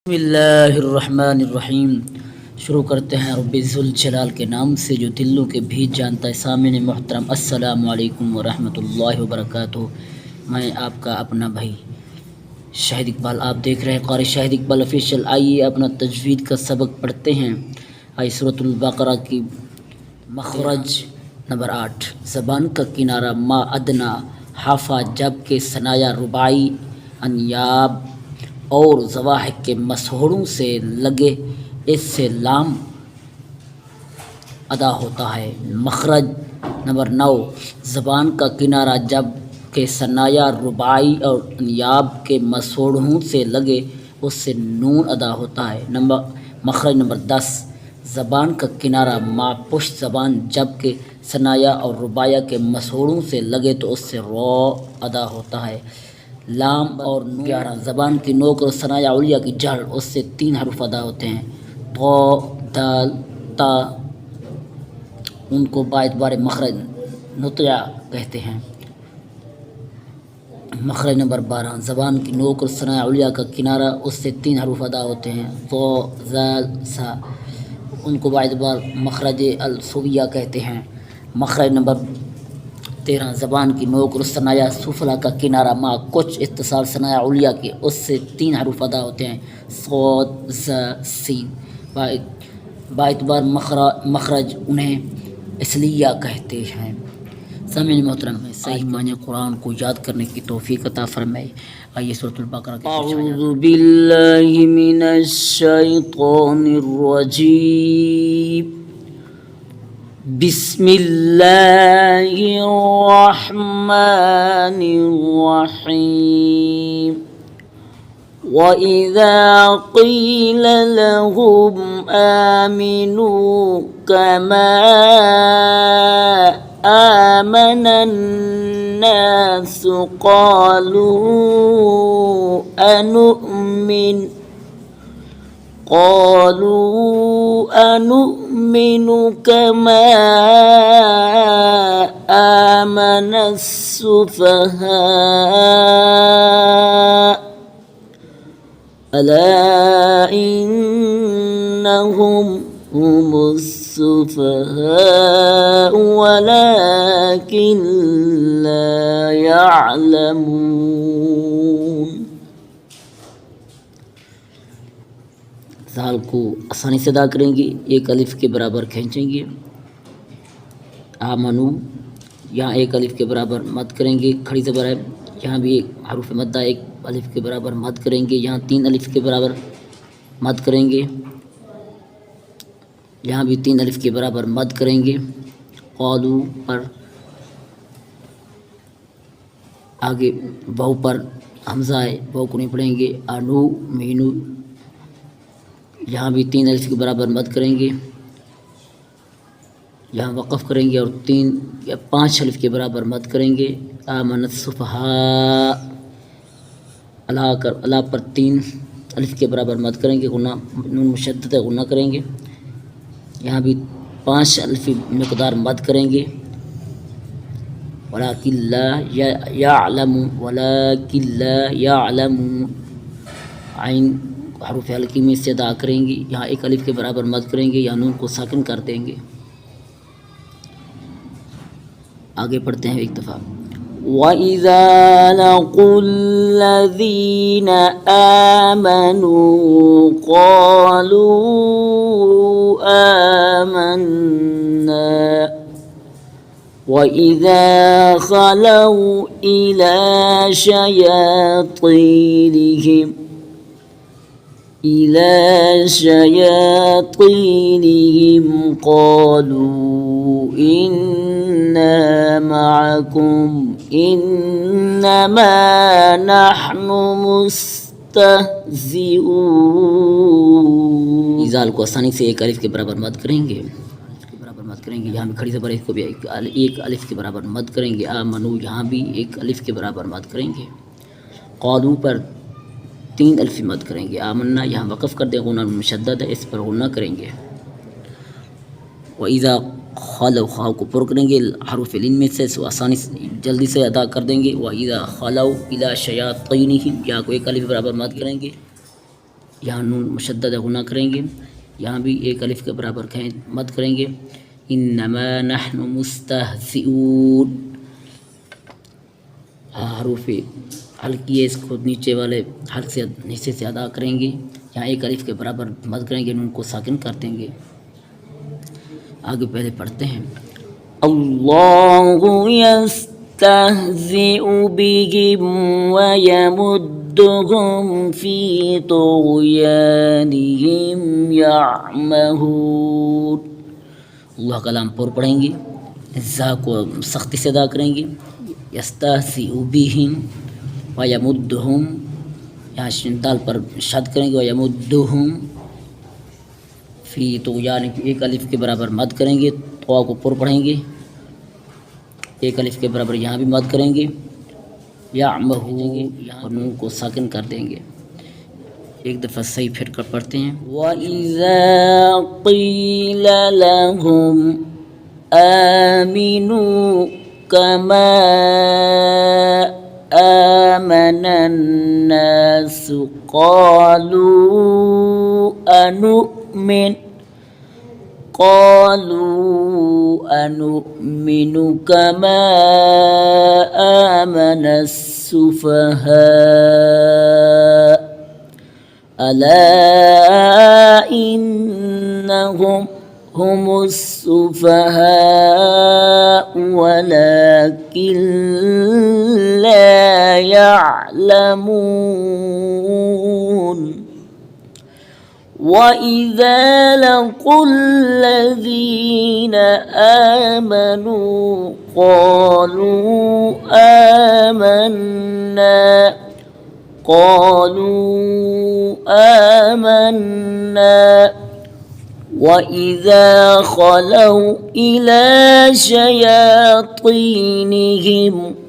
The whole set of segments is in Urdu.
بسم اللہ الرحمن الرحیم۔ شروع کرتے ہیں رب ذوالجلال کے نام سے جو دلوں کے بھیج جانتا ہے۔ سامعین محترم، السلام علیکم ورحمۃ اللہ وبرکاتہ۔ میں آپ کا اپنا بھائی شاہد اقبال، آپ دیکھ رہے ہیں قاری شاہد اقبال آفیشیل۔ آئیے اپنا تجوید کا سبق پڑھتے ہیں۔ آئیے سورۃ البقرہ کی مخرج نمبر 8۔ زبان کا کنارہ ما ادنا حافہ، جب کہ ثنایا رباعی انیاب اور ضواحک کے مسہوڑوں سے لگے، اس سے لام ادا ہوتا ہے۔ مخرج نمبر 9۔ زبان کا کنارہ جب کہ ثنایا رباعی اور انیاب کے مسہوڑوں سے لگے، اس سے نون ادا ہوتا ہے۔ مخرج نمبر 10۔ زبان کا کنارہ ما پشت زبان جب کہ ثنایا اور رباعیہ کے مسہوڑوں سے لگے تو اس سے رو ادا ہوتا ہے۔ لام اور 11۔ زبان کی نوک اور ثنایا علیہ کی جڑ، اس سے 3 حروف ادا ہوتے ہیں۔ طا، دال، تا، ان کو باعتبار مخرج نطقہ کہتے ہیں۔ مخرج نمبر 12۔ زبان کی نوک اور ثنایا علیہ کا کنارہ، اس سے 3 حروف ادا ہوتے ہیں۔ ظا، ذال، سا، ان کو باعتبار مخرج السویہ کہتے ہیں۔ مخرج نمبر 13۔ زبان کی نوک اور ثنایا سفلی کا کنارہ ما کچھ اتصال ثنایا علیہ کے، اس سے 3 حروف ادا ہوتے ہیں۔ صاد، ظ، سین، باعتبار مخرج انہیں اصلیہ کہتے ہیں۔ سامعین محترم، صحیح معنی قرآن کو یاد کرنے کی توفیق عطا فرمائے۔ آئیے سورۃ البقرہ کے اعوذ باللہ من الشیطان الرجیم، بسم اللہ الرحمن الرحیم۔ وَإِذَا قِيلَ لَهُمْ آمِنُوا كَمَا آمَنَ النَّاسُ قَالُوا أَنُؤْمِنُ كَمَا آمَنَ السُّفَهَاءُ أَلَا إِنَّهُمْ هُمُ السُّفَهَاءُ وَلَكِنْ لَا يَعْلَمُونَ۔ ذال کو آسانی سے ادا کریں گے، ایک الف کے برابر کھینچیں گے۔ آمنو، یہاں ایک الف کے برابر مد کریں گے، کھڑی زبر ہے، یہاں بھی ایک حروف مدہ ایک الف کے برابر مد کریں گے، یہاں 3 الف کے برابر مد کریں گے، یہاں بھی 3 الف کے برابر مد کریں گے۔ قالو پر آگے بہو پر حمزہ ہے، بہو کو نہیں پڑھیں گے۔ انو مینو، یہاں بھی 3 الف کے برابر مد کریں گے، یہاں وقف کریں گے اور 3 یا 5 الف کے برابر مد کریں گے۔ آمن السفہاء، اللہ پر 3 الف کے برابر مد کریں گے، غنہ نون مشدد ہے، غنہ کریں گے، یہاں بھی 5 الف مقدار مد کریں گے۔ وَلَٰكِن لَا يَعْلَمُ، وَلَٰكِن لَا يَعْلَمُ، عین حروف حلقی میں سے ادا کریں گے، یہاں 1 الف کے برابر مد کریں گے، یہاں نون کو ساکن کر دیں گے۔ آگے پڑھتے ہیں ایک دفعہ۔ وَإِذَا لَقُوا الَّذِينَ آمَنُوا قَالُوا آمَنَّا وَإِذَا خَلَوْا إِلَى شَيَاطِينِهِمْ قَالُوا إِنَّا مَعَكُمْ إِنَّمَا نَحْنُ مُسْتَهْزِئُونَ۔ ازال کو آسانی سے 1 الف کے برابر مد کریں گے، یہاں بھی کھڑی زبر کو بھی 1 الف کے برابر مد کریں گے۔ آمنو، یہاں بھی 1 الف کے برابر مد کریں گے۔ قالو پر 3 الف مد کریں گے۔ آمنا، یہاں وقف کر دیں، غنہ مشدد ہے، اس پر غنہ کریں گے۔ وَإِذَا خَلَوْا، خاؤ کو پر کریں گے حروف لین میں سے، آسانی سے جلدی سے ادا کر دیں گے۔ وَإِذَا خَلَوْا إِلَى شَيَاطِينِهِمْ، یا کو 1 الف برابر مد کریں گے، یہاں نون مشدد گناہ کریں گے، یہاں بھی ایک الف کے برابر مد کریں گے، انما نحن مستہزئون، حروف حلقی ہے، اس کو نیچے والے حلق سے حصے سے ادا کریں گے، یہاں ایک الف کے برابر مد کریں گے، نون کو ساکن کر دیں گے۔ آگے پہلے پڑھتے ہیں، اللہ یستہزئ بہم ویمدہم فی طغیانہم یعمہون۔ اللہ کا لام پر پڑھیں گے، زا کو سختی سے ادا کریں گے، یستہزئ بہم ویمدہم، یہاں دال پر شد کریں گے، ویمدہم فی طغیان، ایک الف کے برابر مد کریں گے، طوا کو پر پڑھیں گے، ایک الف کے برابر یہاں بھی مد کریں گے، یعمہون، اور نون کو ساکن کر دیں گے۔ ایک دفعہ صحیح پھر کر پڑھتے ہیں، وَإِذَا قِيلَ لَهُمْ آمِنُوا كَمَا آمَنَ النَّاسُ قالوا أنؤمن كما آمن السفهاء ألا إنهم هم السفهاء ولكن لا يعلمون۔ وَإِذَا لَقُوا الَّذِينَ آمَنُوا قَالُوا آمَنَّا وَإِذَا خَلَوْا إِلَى شَيَاطِينِهِمْ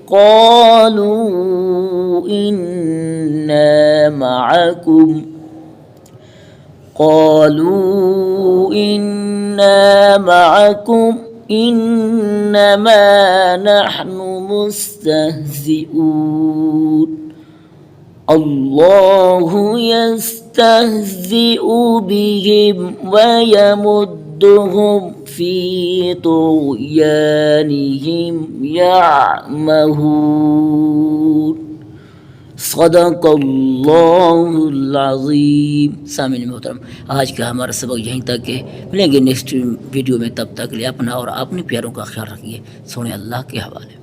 قَالُوا إِنَّا مَعَكُمْ إِنَّمَا نَحْنُ مُسْتَهْزِئُونَ۔ اللہ یستہزئ بہم ویمدہم فی طغیانہم یعمہون۔ صدق اللہ العظیم۔ سامعین محترم، آج کا ہمارا سبق یہیں تک ہے، ملیں گے نیکسٹ ویڈیو میں، تب تک کے لیے اپنا اور اپنے پیاروں کا خیال رکھیے، سونے اللہ کے حوالے۔